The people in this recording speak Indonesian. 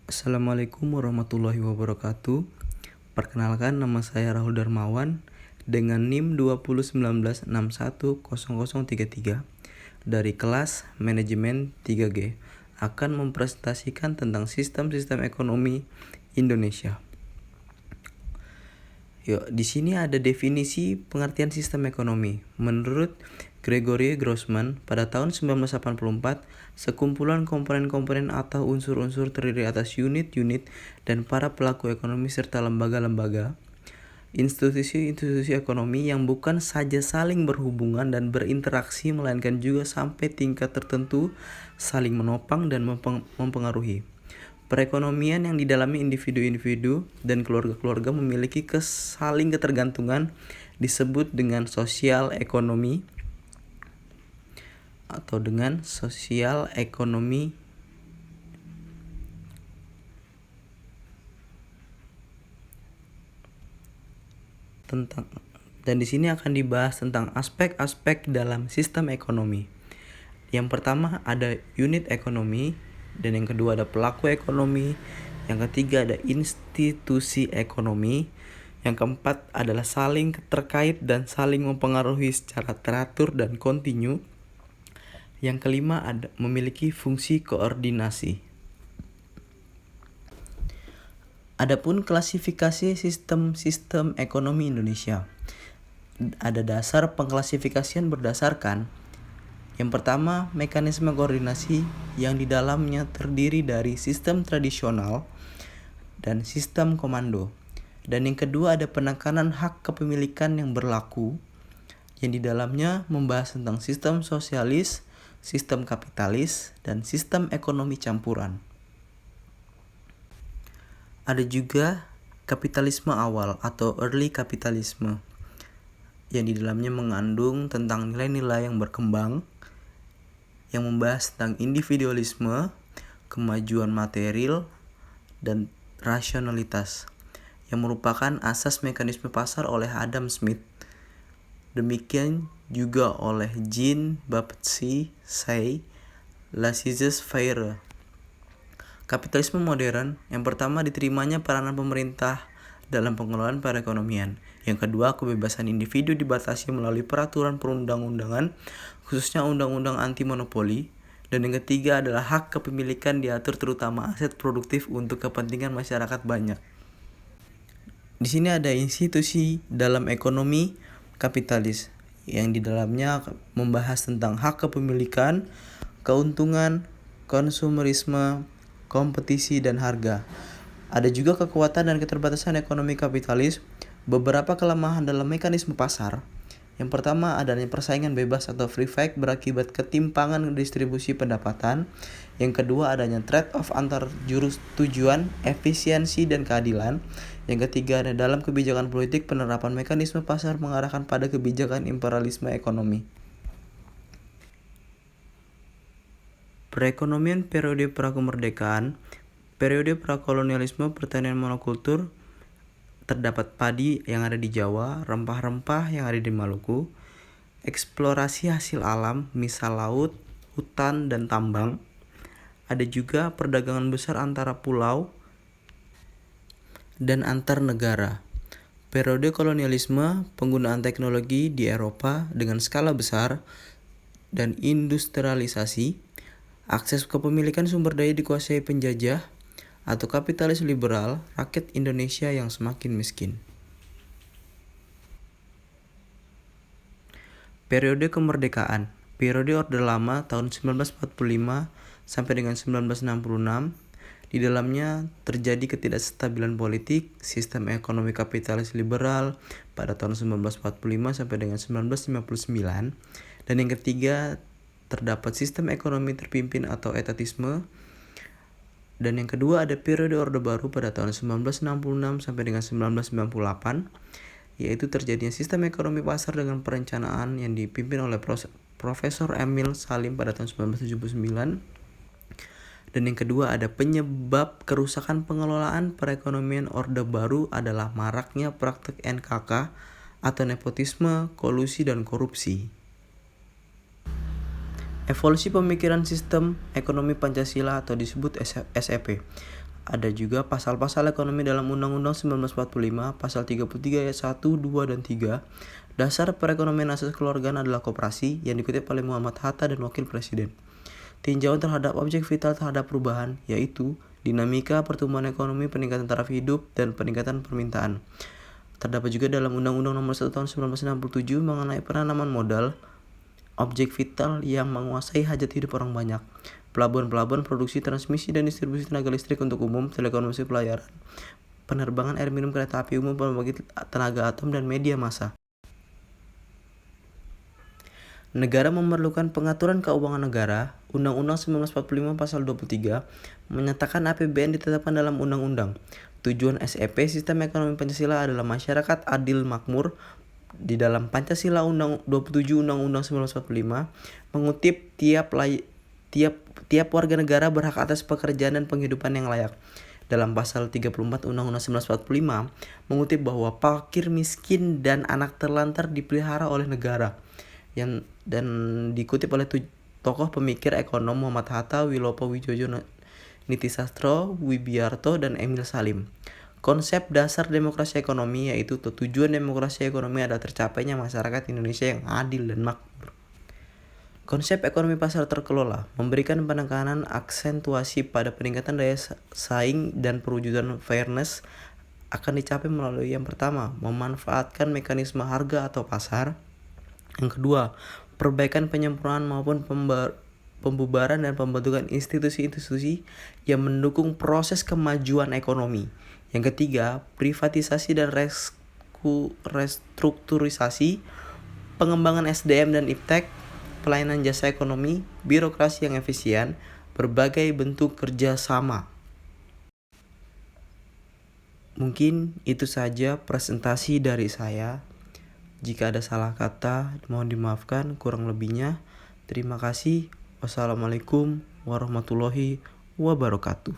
Assalamualaikum warahmatullahi wabarakatuh. Perkenalkan, nama saya Rahul Darmawan dengan NIM 2019610033 dari kelas Manajemen 3G akan mempresentasikan tentang sistem-sistem ekonomi Indonesia. Di sini ada definisi pengertian sistem ekonomi. Menurut Gregory Grossman, pada tahun 1984, sekumpulan komponen-komponen atau unsur-unsur terdiri atas unit-unit dan para pelaku ekonomi serta lembaga-lembaga, institusi-institusi ekonomi yang bukan saja saling berhubungan dan berinteraksi, melainkan juga sampai tingkat tertentu saling menopang dan mempengaruhi. Perekonomian yang didalami individu-individu dan keluarga-keluarga memiliki saling ketergantungan disebut dengan sosial ekonomi atau dengan sosial ekonomi. Dan di sini akan dibahas tentang aspek-aspek dalam sistem ekonomi. Yang pertama ada unit ekonomi, dan yang kedua ada pelaku ekonomi, yang ketiga ada institusi ekonomi, yang keempat adalah saling terkait dan saling mempengaruhi secara teratur dan kontinu, yang kelima ada memiliki fungsi koordinasi. Adapun klasifikasi sistem ekonomi Indonesia, ada dasar pengklasifikasian berdasarkan yang pertama, mekanisme koordinasi yang di dalamnya terdiri dari sistem tradisional dan sistem komando. Dan yang kedua ada penekanan hak kepemilikan yang berlaku, yang di dalamnya membahas tentang sistem sosialis, sistem kapitalis, dan sistem ekonomi campuran. Ada juga kapitalisme awal atau early capitalism, yang di dalamnya mengandung tentang nilai-nilai yang berkembang, yang membahas tentang individualisme, kemajuan material, dan rasionalitas, yang merupakan asas mekanisme pasar oleh Adam Smith. Demikian juga oleh Jean-Baptiste Say, laissez-faire. Kapitalisme modern, yang pertama diterimanya peranan pemerintah dalam pengelolaan perekonomian. Yang kedua, kebebasan individu dibatasi melalui peraturan perundang-undangan, khususnya undang-undang anti monopoli. Dan yang ketiga adalah hak kepemilikan diatur terutama aset produktif untuk kepentingan masyarakat banyak. Di sini ada institusi dalam ekonomi kapitalis yang di dalamnya membahas tentang hak kepemilikan, keuntungan, konsumerisme, kompetisi, dan harga. Ada juga kekuatan dan keterbatasan ekonomi kapitalis, beberapa kelemahan dalam mekanisme pasar. Yang pertama adanya persaingan bebas atau free fight berakibat ketimpangan distribusi pendapatan. Yang kedua adanya trade-off antar tujuan, efisiensi, dan keadilan. Yang ketiga ada dalam kebijakan politik penerapan mekanisme pasar mengarahkan pada kebijakan imperialisme ekonomi. Perekonomian periode prakemerdekaan, periode prakolonialisme, pertanian monokultur, terdapat padi yang ada di Jawa, rempah-rempah yang ada di Maluku, eksplorasi hasil alam, misal laut, hutan, dan tambang. Ada juga perdagangan besar antara pulau dan antar negara. Periode kolonialisme, penggunaan teknologi di Eropa dengan skala besar, dan industrialisasi, akses kepemilikan sumber daya dikuasai penjajah, atau kapitalis liberal, rakyat Indonesia yang semakin miskin. Periode kemerdekaan, periode Orde Lama tahun 1945 sampai dengan 1966, di dalamnya terjadi ketidakstabilan politik, sistem ekonomi kapitalis liberal pada tahun 1945 sampai dengan 1959, dan yang ketiga terdapat sistem ekonomi terpimpin atau etatisme. Dan yang kedua ada periode Orde Baru pada tahun 1966 sampai dengan 1998, yaitu terjadinya sistem ekonomi pasar dengan perencanaan yang dipimpin oleh Profesor Emil Salim pada tahun 1979. Dan yang kedua ada penyebab kerusakan pengelolaan perekonomian Orde Baru adalah maraknya praktek NKK atau nepotisme, kolusi, dan korupsi. Evolusi pemikiran sistem ekonomi Pancasila atau disebut SEP. Ada juga pasal-pasal ekonomi dalam Undang-Undang 1945, pasal 33 ayat 1, 2, dan 3. Dasar perekonomian asas kekeluargaan adalah koperasi yang dikutip oleh Muhammad Hatta dan Wakil Presiden. Tinjauan terhadap objek vital terhadap perubahan, yaitu dinamika pertumbuhan ekonomi, peningkatan taraf hidup, dan peningkatan permintaan. Terdapat juga dalam Undang-Undang Nomor 1 Tahun 1967 mengenai penanaman modal, objek vital yang menguasai hajat hidup orang banyak. Pelabuhan-pelabuhan, produksi, transmisi, dan distribusi tenaga listrik untuk umum, telekomunikasi pelayaran, penerbangan air minum, kereta api umum, pembangkit tenaga atom, dan media massa. Negara memerlukan pengaturan keuangan negara. Undang-Undang 1945 pasal 23 menyatakan APBN ditetapkan dalam undang-undang. Tujuan SEP Sistem Ekonomi Pancasila adalah masyarakat adil makmur. Di dalam Pancasila Undang 27 Undang-Undang 1945 mengutip tiap warga negara berhak atas pekerjaan dan penghidupan yang layak. Dalam pasal 34 Undang-Undang 1945 mengutip bahwa fakir, miskin, dan anak terlantar dipelihara oleh negara. Dan dikutip oleh tokoh pemikir ekonom Muhammad Hatta, Wilopo Wijoyo Nitisastro, Wibiarto, dan Emil Salim. Konsep dasar demokrasi ekonomi yaitu tujuan demokrasi ekonomi adalah tercapainya masyarakat Indonesia yang adil dan makmur. Konsep ekonomi pasar terkelola memberikan penekanan aksentuasi pada peningkatan daya saing dan perwujudan fairness akan dicapai melalui yang pertama, memanfaatkan mekanisme harga atau pasar. Yang kedua, perbaikan penyempurnaan maupun pembubaran dan pembentukan institusi-institusi yang mendukung proses kemajuan ekonomi. Yang ketiga, privatisasi dan restrukturisasi, pengembangan SDM dan iptek, pelayanan jasa ekonomi, birokrasi yang efisien, berbagai bentuk kerjasama. Mungkin itu saja presentasi dari saya. Jika ada salah kata, mohon dimaafkan. Kurang lebihnya, terima kasih. Wassalamualaikum warahmatullahi wabarakatuh.